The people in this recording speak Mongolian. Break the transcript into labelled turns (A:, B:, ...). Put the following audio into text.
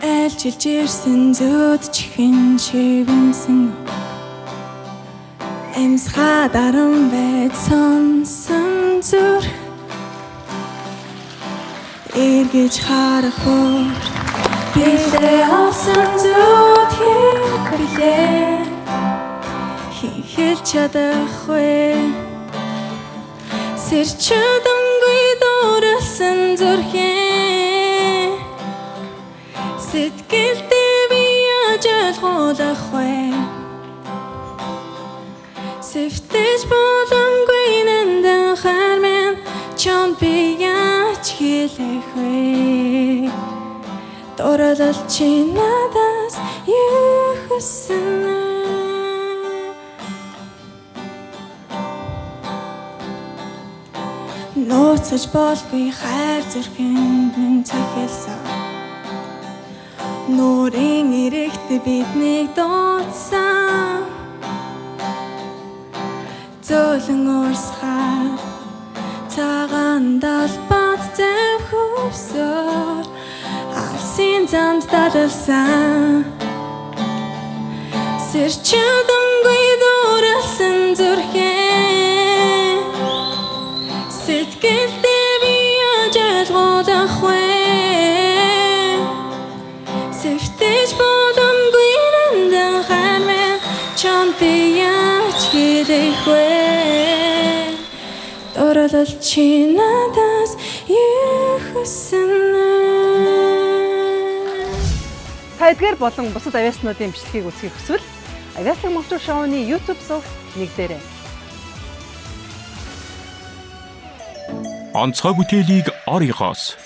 A: айлчилж ирсэн зөөд чихэн чивэнсэн эмсха даран байд сонсон зүр эргэж харах өөр билээ авсан зүүд билээ хэлж чадахгүй сэрчэдэмгүй дууралсан зүрхэн сэтгэлдээ би яаж ойлгох вэ сэвтэж боломгүй нэндан хармэн чон би яаж хэлэх вэ дурлал чи надаас юу хүсэн нууцж болгүй хайр зүрхэнд минь цахилсан нуурын ирэгт биднийг дуудсан зөөлөн уурсахаар цагаан далбат зэв хөвсөөр алсын замд далсан сэрчэдэмгүй дууралсан зүрхэн сэтгэлдээ би яаж ойлгох вэ сэвтэж боломгүй нэндан хармэн чамд би яаж хэлэх вэ дурлал чи надаас юу хүсэн
B: Та эдгээр болон бусад авиаснуудын бичлэгийг үзхийг хүсвэл Авиаслаг Монголчууд шоуны YouTube сувагт нэгдээрэй.
C: Онцгой бүтээлийг орёгоос